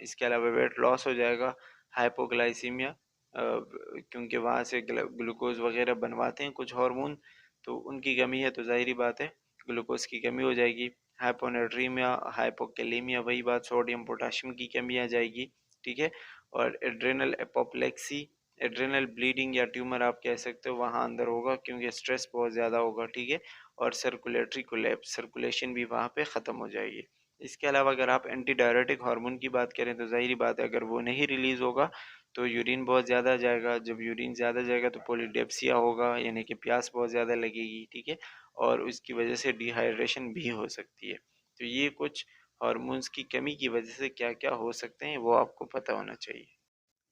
इसके अलावा वेट लॉस हो जाएगा, हाइपोग्लाइसीमिया, क्योंकि वहाँ से ग्लूकोज वगैरह बनवाते हैं कुछ हार्मोन, तो उनकी कमी है तो जाहिर बात है ग्लूकोज की कमी हो जाएगी। हाइपोनेट्रीमिया, हाइपोकेलेमिया, वही बात, सोडियम पोटाशियम की कमी आ जाएगी। ठीक है, और एड्रेनल एपोप्लेक्सी, एड्रेनल ब्लीडिंग या ट्यूमर आप कह सकते हो, वहाँ अंदर होगा क्योंकि स्ट्रेस बहुत ज़्यादा होगा। ठीक है, और सर्कुलेटरी कोलैप्स, सर्कुलेशन भी वहाँ पे ख़त्म हो जाएगी। इसके अलावा अगर आप एंटी डायरेटिक हार्मोन की बात करें तो जाहिर बात है अगर वो नहीं रिलीज़ होगा तो यूरिन बहुत ज़्यादा जाएगा, जब यूरिन ज़्यादा जाएगा तो पोलीडेप्सिया होगा, यानी कि प्यास बहुत ज़्यादा लगेगी। ठीक है, और उसकी वजह से डिहाइड्रेशन भी हो सकती है। तो ये कुछ हार्मोन्स की कमी की वजह से क्या क्या हो सकते हैं वो आपको पता होना चाहिए।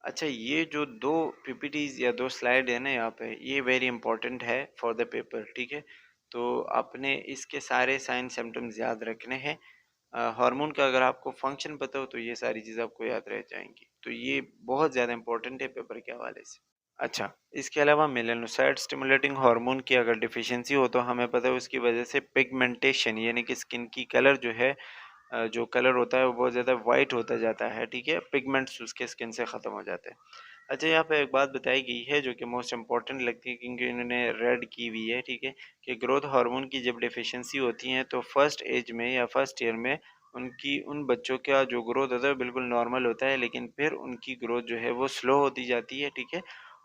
अच्छा, ये जो दो पीपीटीज या दो स्लाइड है ना यहाँ पे, ये वेरी इंपॉर्टेंट है फॉर द पेपर। ठीक है, तो आपने इसके सारे साइन सिम्टम्स याद रखने हैं। हार्मोन का अगर आपको फंक्शन पता हो तो ये सारी चीज़ आपको याद रह जाएंगी, तो ये बहुत ज़्यादा इंपॉर्टेंट है पेपर के हवाले से। अच्छा, इसके अलावा मेलानोसाइट स्टिमुलेटिंग हार्मोन की अगर डिफिशिएंसी हो तो हमें पता है उसकी वजह से पिगमेंटेशन, यानी कि स्किन की कलर जो है, जो कलर होता है वो बहुत ज़्यादा वाइट होता जाता है। ठीक है, पिगमेंट्स उसके स्किन से ख़त्म हो जाते हैं। अच्छा, यहाँ पे एक बात बताई गई है जो कि मोस्ट इम्पॉर्टेंट लगती है क्योंकि इन्होंने रेड की हुई है। ठीक है, कि ग्रोथ हार्मोन की जब डिफिशिएंसी होती है तो फर्स्ट एज में या फर्स्ट ईयर में उन बच्चों का जो ग्रोथ होता है बिल्कुल नॉर्मल होता है, लेकिन फिर उनकी ग्रोथ जो है वो स्लो होती जाती है। ठीक है,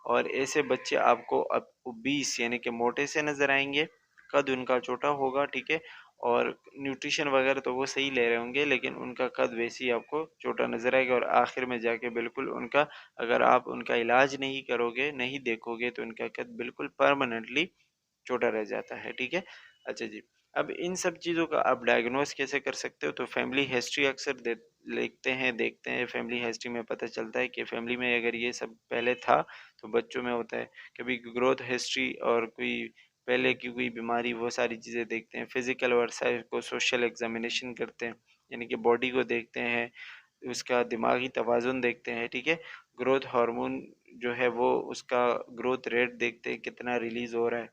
और ऐसे बच्चे आपको अब ओबीस यानी कि मोटे से नज़र आएंगे, कद उनका छोटा होगा। ठीक है, और न्यूट्रिशन वगैरह तो वो सही ले रहे होंगे, लेकिन उनका कद वैसे ही आपको छोटा नज़र आएगा। और आखिर में जाके बिल्कुल उनका, अगर आप उनका इलाज नहीं करोगे, नहीं देखोगे, तो उनका कद बिल्कुल परमानेंटली छोटा रह जाता है। ठीक है। अच्छा जी, अब इन सब चीज़ों का आप डायग्नोस कैसे कर सकते हो? तो फैमिली हिस्ट्री अक्सर लिखते हैं, देखते हैं। फैमिली हिस्ट्री में पता चलता है कि फैमिली में अगर ये सब पहले था तो बच्चों में होता है। कभी ग्रोथ हिस्ट्री और कोई पहले की कोई बीमारी, वो सारी चीज़ें देखते हैं। फिजिकल और साइको सोशल एग्जामिनेशन करते हैं, यानी कि बॉडी को देखते हैं, उसका दिमागी तवाज़ुन देखते हैं। ठीक है। ग्रोथ हार्मोन जो है वो उसका ग्रोथ रेट देखते हैं, कितना रिलीज़ हो रहा है।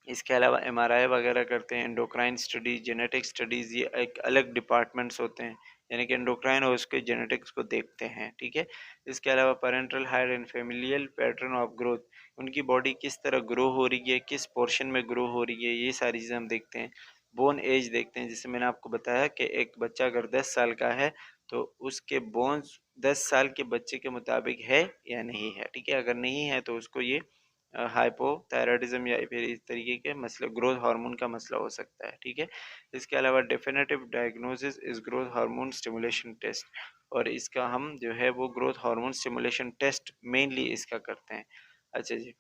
इसके अलावा एमआरआई वगैरह करते हैं, एंडोक्राइन स्टडीज, जेनेटिक स्टडीज़, ये एक अलग डिपार्टमेंट्स होते हैं, यानी कि एंडोक्राइन और उसके जेनेटिक्स को देखते हैं। ठीक है। इसके अलावा parental height and familial pattern of growth, उनकी बॉडी किस तरह ग्रो हो रही है, किस पोर्शन में ग्रो हो रही है, ये सारी चीज़ें हम देखते हैं। बोन एज देखते हैं, जैसे मैंने आपको बताया कि एक बच्चा अगर 10 साल का है तो उसके बोन्स 10 साल के बच्चे के मुताबिक है या नहीं है। ठीक है। अगर नहीं है तो उसको ये हाइपोथायराइडिज्म या फिर इस तरीके के मसले, ग्रोथ हार्मोन का मसला हो सकता है। ठीक है। इसके अलावा definitive diagnosis is growth hormone stimulation test, और इसका हम जो है वो growth hormone stimulation test mainly इसका करते हैं। अच्छा जी,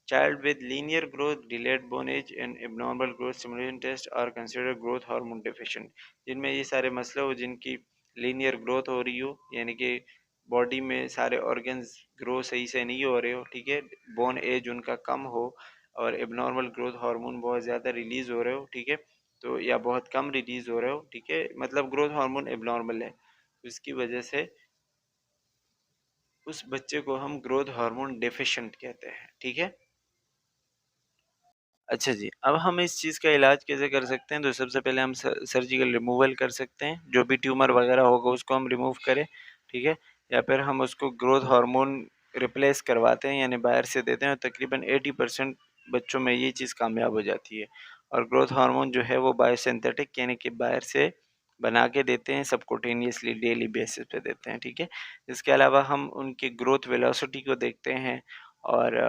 child with linear growth, delayed bone age and abnormal growth stimulation test are considered growth hormone deficient, जिनमें ये सारे मसले हो, जिनकी लीनियर ग्रोथ हो रही हो, यानी कि बॉडी में सारे ऑर्गन्स ग्रो सही से नहीं हो रहे हो। ठीक है। बोन एज उनका कम हो और एबनॉर्मल ग्रोथ हार्मोन बहुत ज़्यादा रिलीज़ हो रहे हो। ठीक है। तो या बहुत कम रिलीज़ हो रहे हो। ठीक है, मतलब ग्रोथ हार्मोन एबनॉर्मल है, तो इसकी वजह से उस बच्चे को हम ग्रोथ हार्मोन डेफिशिएंट कहते हैं। ठीक है। अच्छा जी, अब हम इस चीज़ का इलाज कैसे कर सकते हैं? तो सबसे पहले हम सर्जिकल रिमूवल कर सकते हैं, जो भी ट्यूमर वगैरह होगा उसको हम रिमूव करें। ठीक है। या फिर हम उसको ग्रोथ हार्मोन रिप्लेस करवाते हैं, यानी बाहर से देते हैं, और तकरीबन 80% बच्चों में ये चीज़ कामयाब हो जाती है। और ग्रोथ हार्मोन जो है वो बायोसिंथेटिक, यानी कि बाहर से बना के देते हैं, सबकुटेनियसली डेली बेसिस पे देते हैं। ठीक है। इसके अलावा हम उनकी ग्रोथ वेलोसिटी को देखते हैं, और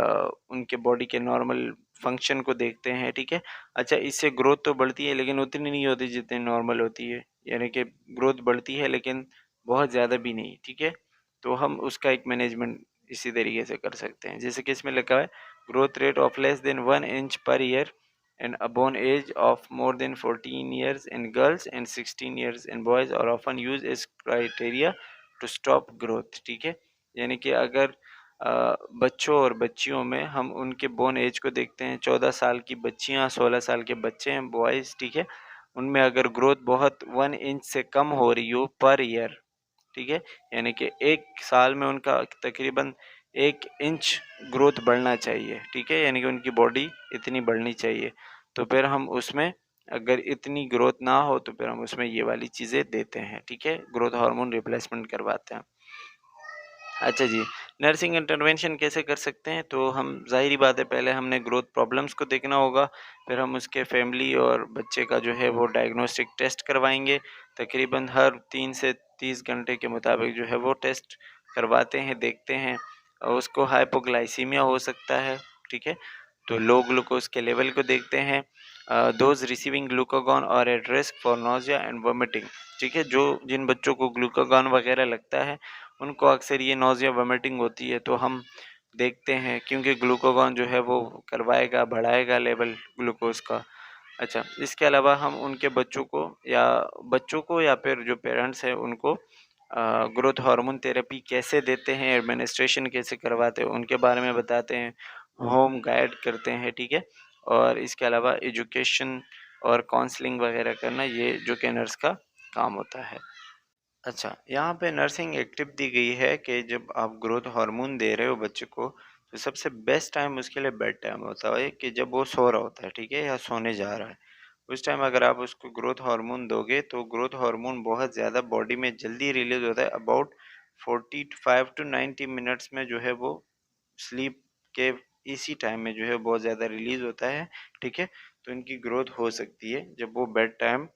उनके बॉडी के नॉर्मल फंक्शन को देखते हैं। ठीक है। अच्छा, इससे ग्रोथ तो बढ़ती है लेकिन उतनी नहीं होती जितनी नॉर्मल होती है, यानी कि ग्रोथ बढ़ती है लेकिन बहुत ज़्यादा भी नहीं। ठीक है। तो हम उसका एक मैनेजमेंट इसी तरीके से कर सकते हैं, जैसे कि इसमें लिखा है growth rate of less than 1 inch per year and upon age of more than 14 years in girls and 16 years in boys are often used as criteria to stop growth। ठीक है। यानी कि अगर बच्चों और बच्चियों में हम उनके बोन एज को देखते हैं, 14 साल की बच्चियां, 16 साल के बच्चे हैं बॉयज़। ठीक है। उनमें अगर ग्रोथ बहुत 1 इंच से कम हो रही हो पर ईयर, ठीक है, यानी कि एक साल में उनका तकरीबन 1 इंच ग्रोथ बढ़ना चाहिए। ठीक है, यानी कि उनकी बॉडी इतनी बढ़नी चाहिए, तो फिर हम उसमें, अगर इतनी ग्रोथ ना हो तो फिर हम उसमें ये वाली चीज़ें देते हैं। ठीक है, ग्रोथ हार्मोन रिप्लेसमेंट करवाते हैं। अच्छा जी, नर्सिंग इंटरवेंशन कैसे कर सकते हैं? तो हम, ज़ाहिर बात है, पहले हमने ग्रोथ प्रॉब्लम्स को देखना होगा, फिर हम उसके फैमिली और बच्चे का जो है वो डायग्नोस्टिक टेस्ट करवाएंगे। तकरीबन हर 3 से 30 घंटे के मुताबिक जो है वो टेस्ट करवाते हैं, देखते हैं। और उसको हाइपोग्लाइसीमिया हो सकता है। ठीक है। तो लो ग्लूकोज के लेवल को देखते हैं। दोज रिसीविंग ग्लूकागॉन और at risk for nausea and vomiting. ठीक है, जो जिन बच्चों को ग्लूकागॉन वगैरह लगता है उनको अक्सर ये नोजिया वोमिटिंग होती है, तो हम देखते हैं, क्योंकि ग्लूकागॉन जो है वो करवाएगा, बढ़ाएगा लेवल ग्लूकोज का। अच्छा, इसके अलावा हम उनके बच्चों को या फिर जो पेरेंट्स हैं उनको ग्रोथ हार्मोन थेरेपी कैसे देते हैं, एडमिनिस्ट्रेशन कैसे करवाते हैं, उनके बारे में बताते हैं, होम गाइड करते हैं। ठीक है। और इसके अलावा एजुकेशन और काउंसलिंग वगैरह करना, ये जो कि नर्स का काम होता है। अच्छा, यहाँ पे नर्सिंग एक टिप दी गई है कि जब आप ग्रोथ हार्मोन दे रहे हो बच्चे को, तो सबसे बेस्ट टाइम उसके लिए बेड टाइम होता है, कि जब वो सो रहा होता है। ठीक है, या सोने जा रहा है, उस टाइम अगर आप उसको ग्रोथ हार्मोन दोगे तो ग्रोथ हार्मोन बहुत ज़्यादा बॉडी में जल्दी रिलीज होता है। अबाउट 45 to 90 मिनट्स में जो है वो स्लीप के इसी टाइम में जो है बहुत ज़्यादा रिलीज होता है। ठीक है। तो इनकी ग्रोथ हो सकती है जब वो बेड टाइम,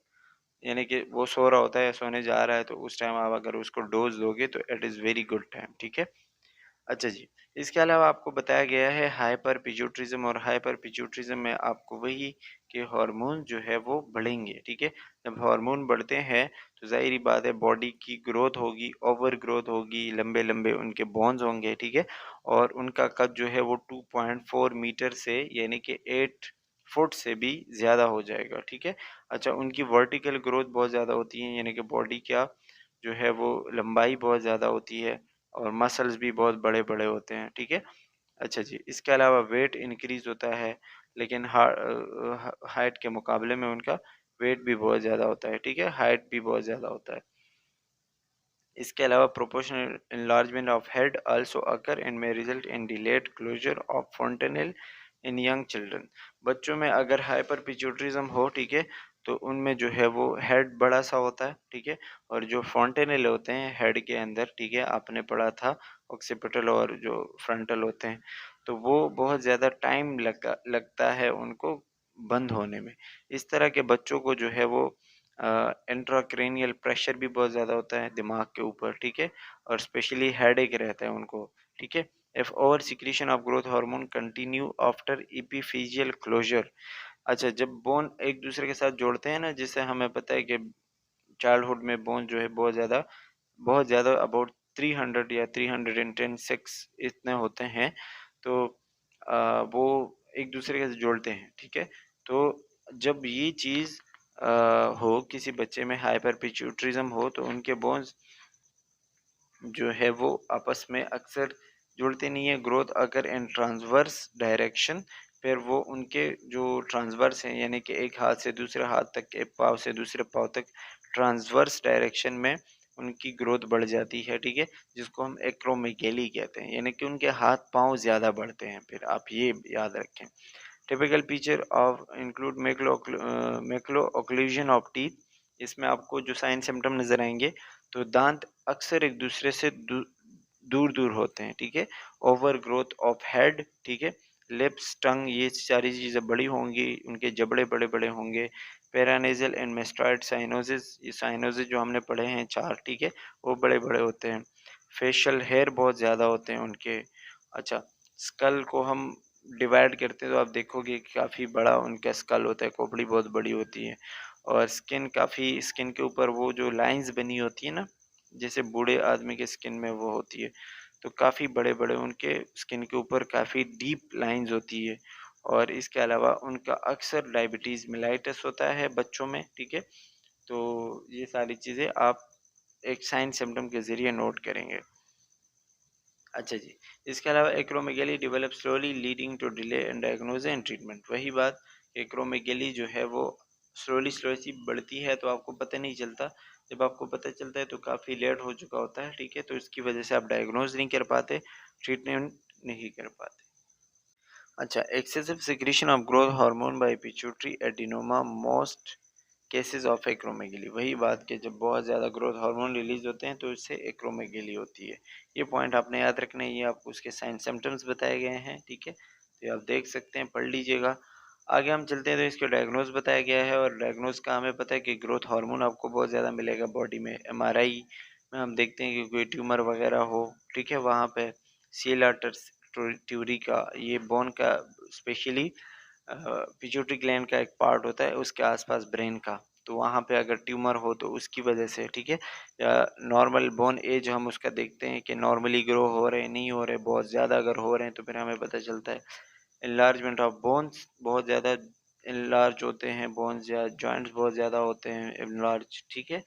यानी कि वो सो रहा होता है या सोने जा रहा है, तो उस टाइम आप अगर उसको डोज दोगे तो it is very good time. ठीक है। अच्छा जी, इसके अलावा आपको बताया गया है हाइपर पिट्यूटरिज्म, और हाइपर पिट्यूटरिज्म में आपको वही कि हार्मोन जो है वो बढ़ेंगे, ठीक है। जब हार्मोन बढ़ते हैं तो ज़ाहिर-सी बात है बॉडी की ग्रोथ होगी, ओवर ग्रोथ होगी, लंबे-लंबे उनके बोन्स होंगे, ठीक है। और उनका कद जो है वो 2.4 मीटर से यानी कि 8 फुट से भी ज़्यादा हो जाएगा, ठीक है। अच्छा, उनकी वर्टिकल ग्रोथ बहुत ज़्यादा होती है, यानी कि बॉडी क्या जो है वो लंबाई बहुत ज़्यादा होती है, और मसल्स भी बहुत बड़े-बड़े होते हैं, ठीक है। अच्छा जी, इसके अलावा वेट इंक्रीज़ होता है, लेकिन हाइट के मुकाबले में उनका वेट भी बहुत ज़्यादा होता है, ठीक है, हाइट भी बहुत ज़्यादा होता है। इसके अलावा proportional enlargement of head also occur and may result in delayed closure of fontanelle in young children। बच्चों में अगर हाइपर पिट्यूटरिज्म हो, ठीक है, तो उनमें जो है वो हेड बड़ा सा होता है, ठीक है, और जो फोंटेनल होते हैं हेड के अंदर, ठीक है, आपने पढ़ा था ऑक्सीपिटल और जो फ्रंटल होते हैं, तो वो बहुत ज़्यादा टाइम लगता है उनको बंद होने में। इस तरह के बच्चों को जो है वो इंट्राक्रैनियल प्रेशर भी बहुत ज़्यादा होता है दिमाग के ऊपर, ठीक है, और स्पेशली हेडेक रहता है उनको, ठीक है। If over secretion of growth hormone continue after epiphyseal closure. अच्छा, जब बोन एक दूसरे के साथ जोड़ते हैं ना, जिससे हमें पता है कि चाइल्डहुड में बोन जो है बहुत ज़्यादा अबाउट 300 या 310 इतने होते हैं, तो वो एक दूसरे के साथ जोड़ते हैं, ठीक है। तो जब ये चीज़ हो किसी बच्चे में हाइपर पिट्यूटरिज्म हो, तो उनके बोन्स जो है वो आपस में अक्सर जुड़ते नहीं है। ग्रोथ अगर इन ट्रांसवर्स डायरेक्शन, फिर वो उनके जो ट्रांसवर्स हैं यानी कि एक हाथ से दूसरे हाथ तक, एक पाँव से दूसरे पाँव तक ट्रांसवर्स डायरेक्शन में उनकी ग्रोथ बढ़ जाती है, ठीक है, जिसको हम एक्रोमेगेली कहते हैं, यानी कि उनके हाथ पाँव ज़्यादा बढ़ते हैं। फिर आप ये याद रखें, typical feature of include malocclusion of teeth. इसमें आपको जो साइन सिम्टम नज़र आएंगे, तो दांत अक्सर एक दूसरे से दूर दूर होते हैं, ठीक है। ओवर ग्रोथ ऑफ हेड, ठीक है, लिप्स, टंग, ये सारी चीज़ें बड़ी होंगी, उनके जबड़े बड़े बड़े होंगे। पैरानेजल एंड मेस्टॉइड साइनोसिस, ये साइनोसिस जो हमने पढ़े हैं चार, ठीक है, वो बड़े बड़े होते हैं। फेशियल हेयर बहुत ज़्यादा होते हैं उनके। अच्छा, स्कल को हम डिवाइड करते हैं तो आप देखोगे कि काफ़ी बड़ा उनका स्कल होता है, खोपड़ी बहुत बड़ी होती है, और स्किन के ऊपर वो जो लाइंस बनी होती है ना, जैसे बूढ़े आदमी के स्किन में वो होती है, तो काफ़ी बड़े बड़े उनके स्किन के ऊपर काफ़ी डीप लाइंस होती है। और इसके अलावा उनका अक्सर डायबिटीज़ मिलाइटस होता है बच्चों में, ठीक है। तो ये सारी चीज़ें आप एक साइन सिम्टम के ज़रिए नोट करेंगे। अच्छा जी, इसके अलावा acromegaly develop slowly leading to delay in diagnosis and treatment. वही बात, एक्रोमेगेली जो है वो स्लोली सी बढ़ती है, तो आपको पता नहीं चलता। जब आपको पता चलता है तो काफ़ी लेट हो चुका होता है, ठीक है, तो इसकी वजह से आप डायग्नोज नहीं कर पाते, ट्रीटमेंट नहीं कर पाते। अच्छा, excessive secretion of growth hormone by pituitary adenoma most cases of acromegaly. वही बात कि जब बहुत ज़्यादा ग्रोथ हार्मोन रिलीज होते हैं तो इससे एक्रोमेगेली होती है। ये पॉइंट आपने याद रखना है, ये आपको उसके साइन सिम्टम्स बताए गए हैं, ठीक है, तो ये आप देख सकते हैं, पढ़ लीजिएगा। आगे हम चलते हैं तो इसके डायग्नोज बताया गया है, और डायग्नोज का हमें पता है कि ग्रोथ हार्मोन आपको बहुत ज़्यादा मिलेगा बॉडी में। एमआरआई में हम देखते हैं कि कोई ट्यूमर वगैरह हो, ठीक है, वहाँ पे सीलाटर ट्यूरी का, ये बोन का स्पेशली पिट्यूटरी ग्लैंड का एक पार्ट होता है उसके आसपास ब्रेन का, तो वहाँ पे अगर ट्यूमर हो तो उसकी वजह से, ठीक है। या नॉर्मल बोन एज हम उसका देखते हैं कि नॉर्मली ग्रो हो रहे नहीं हो रहे, बहुत ज़्यादा अगर हो रहे हैं तो फिर हमें पता चलता है। इनलार्जमेंट ऑफ बोन्स, बहुत ज़्यादा इनलार्ज होते हैं बोन्स, या जॉइंट्स बहुत ज़्यादा होते हैं इनलार्ज, ठीक है,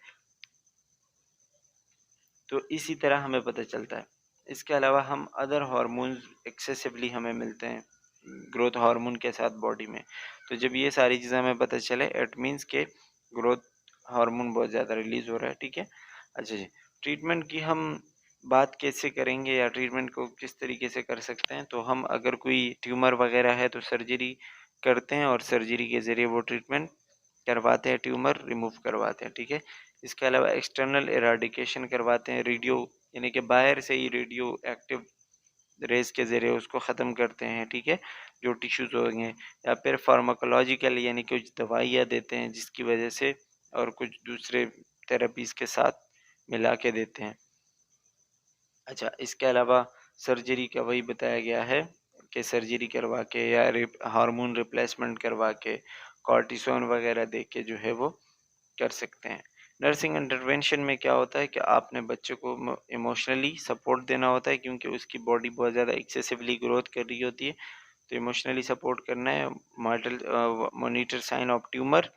तो इसी तरह हमें पता चलता है। इसके अलावा हम अदर हार्मोन्स एक्सेसिवली हमें मिलते हैं ग्रोथ हार्मोन के साथ बॉडी में, तो जब ये सारी चीज़ें हमें पता चले इट मीन्स के ग्रोथ हार्मोन बहुत ज़्यादा रिलीज़ हो रहा है, ठीक है। अच्छा जी, ट्रीटमेंट की हम बात कैसे करेंगे या ट्रीटमेंट को किस तरीके से कर सकते हैं, तो हम अगर कोई ट्यूमर वगैरह है तो सर्जरी करते हैं, और सर्जरी के ज़रिए वो ट्रीटमेंट करवाते हैं, ट्यूमर रिमूव करवाते हैं, ठीक है। इसके अलावा एक्सटर्नल एराडिकेशन करवाते हैं, रेडियो यानी कि बाहर से ही रेडियो एक्टिव रेज के ज़रिए उसको ख़त्म करते हैं, ठीक है, जो टिश्यूज़ होंगे। या फिर फार्माकोलॉजिकल यानी कुछ दवाइयाँ देते हैं जिसकी वजह से, और कुछ दूसरे थेरेपीज़ के साथ मिला के देते हैं। अच्छा, इसके अलावा सर्जरी का वही बताया गया है कि सर्जरी करवा के या हार्मोन रिप्लेसमेंट करवा के कॉर्टिसोन वगैरह दे के जो है वो कर सकते हैं। नर्सिंग इंटरवेंशन में क्या होता है कि आपने बच्चे को इमोशनली सपोर्ट देना होता है, क्योंकि उसकी बॉडी बहुत ज़्यादा एक्सेसिवली ग्रोथ कर रही होती है, तो इमोशनली सपोर्ट करना है। Monitor sign of tumour,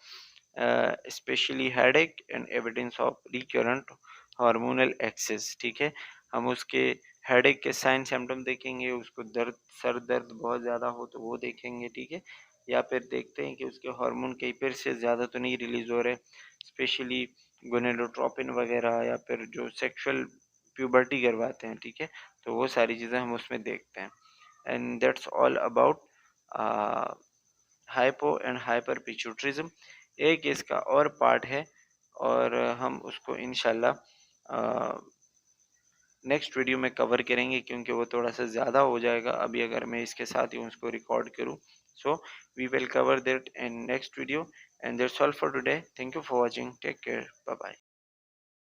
specially headache and evidence of recurrent hormonal excess. ठीक है, हम उसके हेडेक के साइन सिम्टम देखेंगे, उसको दर्द, सर दर्द बहुत ज़्यादा हो तो वो देखेंगे। ठीक है, या फिर देखते हैं कि उसके हार्मोन कई फिर से ज़्यादा तो नहीं रिलीज हो रहे, स्पेशली गोनेडोट्रोपिन वगैरह, या फिर जो सेक्सुअल प्यूबर्टी करवाते हैं। ठीक है, तो वो सारी चीज़ें हम उसमें देखते हैं। And that's all about hypo and hyper pituitarism. एक इसका और पार्ट है और हम उसको इंशाल्लाह नेक्स्ट वीडियो में कवर करेंगे, क्योंकि वो थोड़ा सा ज़्यादा हो जाएगा अभी अगर मैं इसके साथ ही उसको रिकॉर्ड करूँ। So we will cover that in next video and that's all for today. Thank you for watching, take care, bye bye.